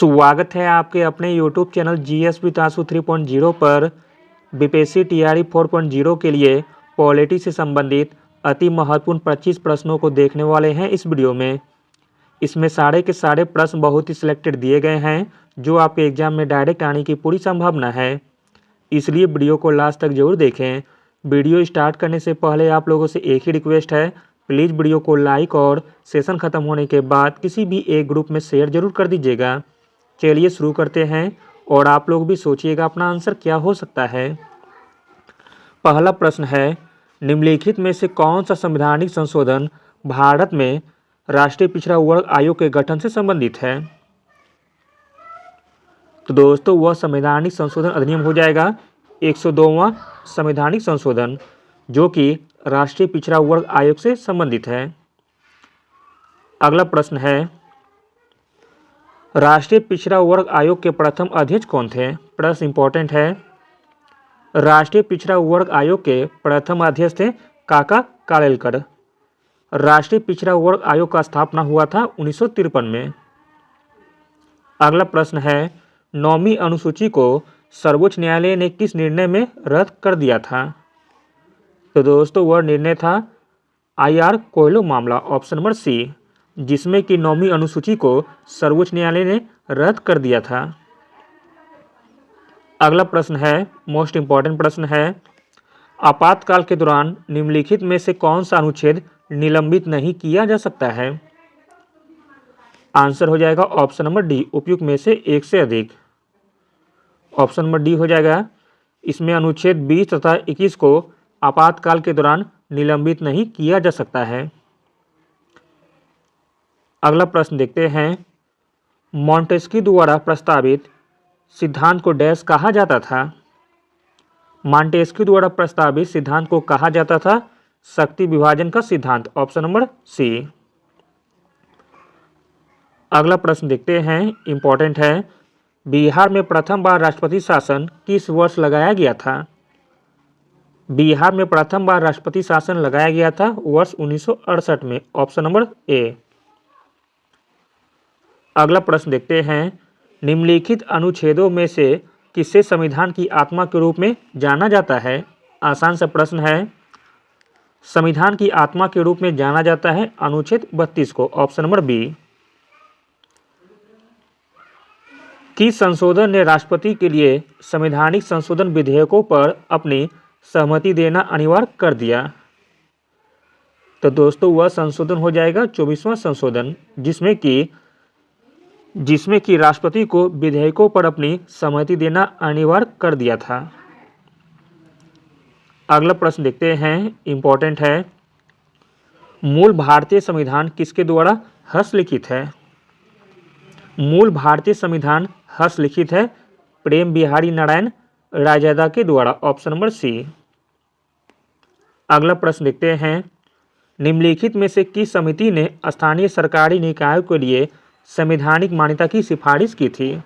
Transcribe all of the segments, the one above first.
स्वागत है आपके अपने YouTube चैनल जीएस विद आंसू 3.0 पर। बीपीएससी टीआरई 4.0 के लिए पॉलिटी से संबंधित अति महत्वपूर्ण 25 प्रश्नों को देखने वाले हैं इस वीडियो में। इसमें सारे के सारे प्रश्न बहुत ही सिलेक्टेड दिए गए हैं जो आपके एग्जाम में डायरेक्ट आने की पूरी संभावना है, इसलिए वीडियो को लास्ट तक जरूर देखें। वीडियो स्टार्ट करने से पहले आप लोगों से एक ही रिक्वेस्ट है, प्लीज़ वीडियो को लाइक और सेशन ख़त्म होने के बाद किसी भी एक ग्रुप में शेयर जरूर कर दीजिएगा। चलिए शुरू करते हैं और आप लोग भी सोचिएगा अपना आंसर क्या हो सकता है। पहला प्रश्न है, निम्नलिखित में से कौन सा संवैधानिक संशोधन भारत में राष्ट्रीय पिछड़ा वर्ग आयोग के गठन से संबंधित है? तो दोस्तों वह संवैधानिक संशोधन अधिनियम हो जाएगा 102वां संवैधानिक संशोधन, जो कि राष्ट्रीय पिछड़ा वर्ग आयोग से संबंधित है। अगला प्रश्न है, राष्ट्रीय पिछड़ा वर्ग आयोग के प्रथम अध्यक्ष कौन थे? प्रश्न इंपॉर्टेंट है। राष्ट्रीय पिछड़ा वर्ग आयोग के प्रथम अध्यक्ष थे काका कालेलकर। राष्ट्रीय पिछड़ा वर्ग आयोग का स्थापना हुआ था 1953 में। अगला प्रश्न है, 9वीं अनुसूची को सर्वोच्च न्यायालय ने किस निर्णय में रद्द कर दिया था? तो दोस्तों वह निर्णय था IR कोयलो मामला, ऑप्शन नंबर सी, जिसमें कि 9वीं अनुसूची को सर्वोच्च न्यायालय ने रद्द कर दिया था। अगला प्रश्न है, मोस्ट इंपॉर्टेंट प्रश्न है, आपातकाल के दौरान निम्नलिखित में से कौन सा अनुच्छेद निलंबित नहीं किया जा सकता है? आंसर हो जाएगा ऑप्शन नंबर डी, उपयुक्त में से एक से अधिक। ऑप्शन नंबर डी हो जाएगा। इसमें अनुच्छेद 20 तथा 21 को आपातकाल के दौरान निलंबित नहीं किया जा सकता है। अगला प्रश्न देखते हैं, मॉन्टेस्क्यू द्वारा प्रस्तावित सिद्धांत को डैश कहा जाता था? मॉन्टेस्क्यू द्वारा प्रस्तावित सिद्धांत को कहा जाता था शक्ति विभाजन का सिद्धांत, ऑप्शन नंबर सी। अगला प्रश्न देखते हैं, इंपॉर्टेंट है, बिहार में प्रथम बार राष्ट्रपति शासन किस वर्ष लगाया गया था? बिहार में प्रथम बार राष्ट्रपति शासन लगाया गया था वर्ष 1968 में, ऑप्शन नंबर ए। अगला प्रश्न देखते हैं, निम्नलिखित अनुच्छेदों में से किसे संविधान की आत्मा के रूप में जाना जाता है? आसान सा प्रश्न है। संविधान की आत्मा के रूप में जाना जाता है अनुच्छेद 32 को, ऑप्शन नंबर बी। किस संशोधन ने राष्ट्रपति के लिए संवैधानिक संशोधन विधेयकों पर अपनी सहमति देना अनिवार्य कर दिया? तो दोस्तों वह संशोधन हो जाएगा 24वां संशोधन, जिसमें कि राष्ट्रपति को विधेयकों पर अपनी सहमति देना अनिवार्य कर दिया था। अगला प्रश्न देखते हैं, इंपॉर्टेंट है, मूल भारतीय संविधान किसके द्वारा हस्तलिखित है? मूल भारतीय संविधान हस्तलिखित है प्रेम बिहारी नारायण रायजादा के द्वारा, ऑप्शन नंबर सी। अगला प्रश्न देखते हैं, निम्नलिखित में से किस समिति ने स्थानीय सरकारी निकायों के लिए संवैधानिक मान्यता की सिफारिश की थी?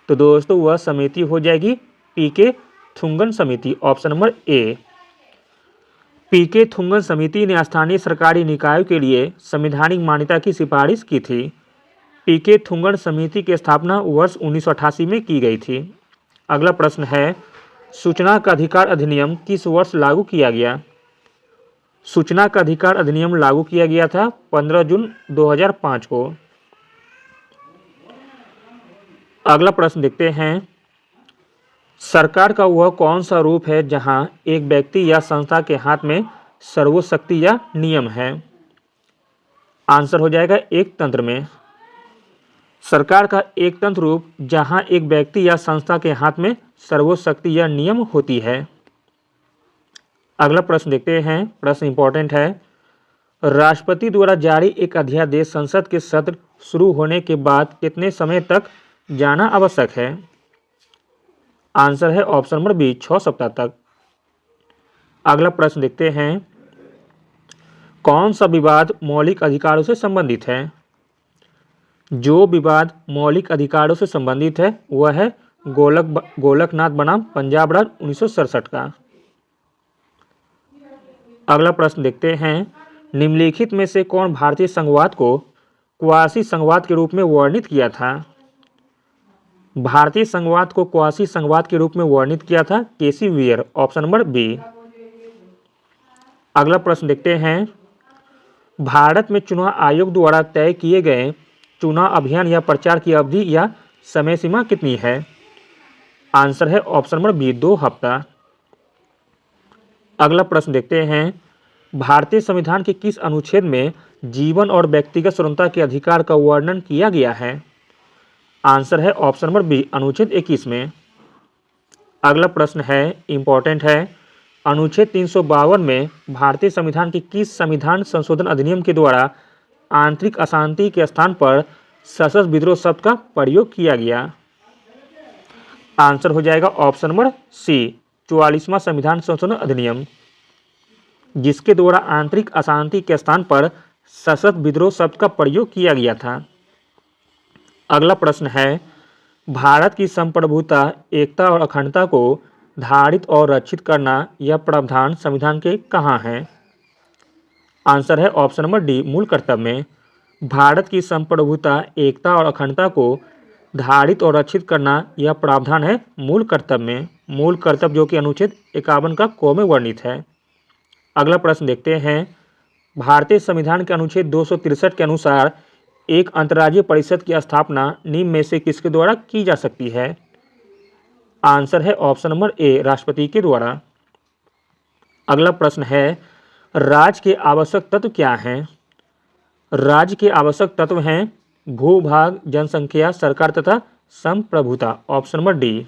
तो दोस्तों वह समिति हो जाएगी पीके थुंगन समिति, ऑप्शन नंबर ए। पीके थुंगन समिति ने स्थानीय सरकारी निकायों के लिए संवैधानिक मान्यता की सिफारिश की थी। पीके थुंगन समिति की स्थापना वर्ष 1988 में की गई थी। अगला प्रश्न है, सूचना का अधिकार अधिनियम किस वर्ष लागू किया गया? सूचना का अधिकार अधिनियम लागू किया गया था 15 जून 2005 को। अगला प्रश्न देखते हैं, सरकार का वह कौन सा रूप है जहां एक व्यक्ति या संस्था के हाथ में सर्वोच्च शक्ति या नियम है? आंसर हो जाएगा एक तंत्र में। सरकार का एक तंत्र रूप जहां एक व्यक्ति या संस्था के हाथ में सर्वोच्च शक्ति या नियम होती है। अगला प्रश्न देखते हैं, प्रश्न इंपॉर्टेंट है, राष्ट्रपति द्वारा जारी एक अध्यादेश संसद के सत्र शुरू होने के बाद कितने समय तक जाना आवश्यक है? आंसर है ऑप्शन नंबर बी, 6 सप्ताह तक। अगला प्रश्न देखते हैं, कौन सा विवाद मौलिक अधिकारों से संबंधित है? जो विवाद मौलिक अधिकारों से संबंधित है वह है गोलकनाथ बनाम पंजाब राज्य 1967 का। अगला प्रश्न देखते हैं, निम्नलिखित में से कौन भारतीय संघवाद को क्वासी संघवाद के रूप में वर्णित किया था? भारतीय संघवाद को क्वासी संघवाद के रूप में वर्णित किया था केसी वियर, ऑप्शन नंबर बी। अगला प्रश्न देखते हैं, भारत में चुनाव आयोग द्वारा तय किए गए चुनाव अभियान या प्रचार की अवधि या समय सीमा कितनी है? आंसर है ऑप्शन नंबर बी, 2 हफ्ता। अगला प्रश्न देखते हैं, भारतीय संविधान के किस अनुच्छेद में जीवन और व्यक्तिगत स्वतंत्रता के अधिकार का वर्णन किया गया है? आंसर है ऑप्शन नंबर बी, अनुच्छेद 21 में। अगला प्रश्न है, इंपॉर्टेंट है, अनुच्छेद 352 में भारतीय संविधान के किस संविधान संशोधन अधिनियम के द्वारा आंतरिक अशांति के स्थान पर सशस्त्र विद्रोह शब्द का प्रयोग किया गया? आंसर हो जाएगा ऑप्शन नंबर सी, 44वां संविधान संशोधन अधिनियम, जिसके द्वारा आंतरिक अशांति के स्थान पर सशस्त्र विद्रोह शब्द का प्रयोग किया गया था। अगला प्रश्न है, भारत की संप्रभुता, एकता और अखंडता को धारित और रक्षित करना यह प्रावधान संविधान के कहाँ है? आंसर है ऑप्शन नंबर डी, मूल कर्तव्य में। भारत की संप्रभुता, एकता और अखंडता को धारित और रक्षित करना यह प्रावधान है मूल कर्तव्य में। मूल कर्तव्य जो कि अनुच्छेद 51 का क में वर्णित है। अगला प्रश्न देखते हैं, भारतीय संविधान के अनुच्छेद 263 के अनुसार एक अंतर्राज्यीय परिषद की स्थापना निम्न में से किसके द्वारा की जा सकती है? आंसर है ऑप्शन नंबर ए, राष्ट्रपति के द्वारा। अगला प्रश्न है, राज्य के आवश्यक तत्व क्या हैं? राज्य के आवश्यक तत्व हैं भूभाग, जनसंख्या, सरकार तथा संप्रभुता, ऑप्शन नंबर डी।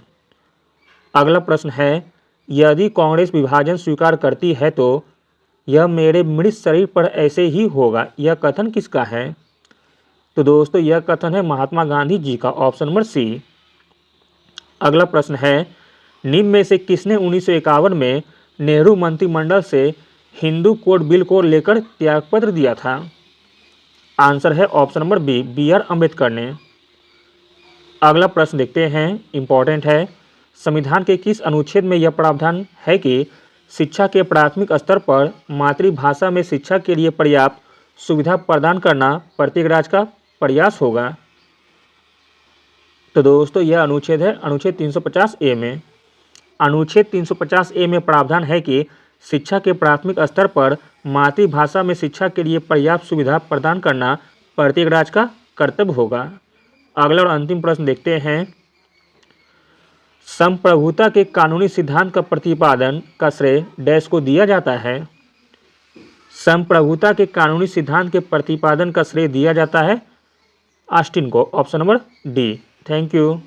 अगला प्रश्न है, यदि कांग्रेस विभाजन स्वीकार करती है तो यह मेरे मृत शरीर पर ऐसे ही होगा, यह कथन किसका है? तो दोस्तों यह कथन है महात्मा गांधी जी का, ऑप्शन नंबर सी। अगला प्रश्न है, निम्न में से किसने 1951 में नेहरू मंत्रिमंडल से हिंदू कोड बिल को लेकर त्यागपत्र दिया था? आंसर है option number B, B R. Ambedkar ने। अगला प्रश्न देखते हैं, इंपॉर्टेंट है, संविधान के किस अनुच्छेद में यह प्रावधान है कि शिक्षा के प्राथमिक स्तर पर मातृभाषा में शिक्षा के लिए पर्याप्त सुविधा प्रदान करना प्रत्येक राज्य का प्रयास होगा? तो दोस्तों यह अनुच्छेद है अनुच्छेद 350 ए में। अनुच्छेद 350 ए में प्रावधान है कि शिक्षा के प्राथमिक स्तर पर मातृभाषा में शिक्षा के लिए पर्याप्त सुविधा प्रदान करना प्रत्येक राज्य का कर्तव्य होगा। अगला और अंतिम प्रश्न देखते हैं, संप्रभुता के कानूनी सिद्धांत का प्रतिपादन का श्रेय डैश को दिया जाता है? संप्रभुता के कानूनी सिद्धांत के प्रतिपादन का श्रेय दिया जाता है ऑस्टिन को, option number D. Thank you.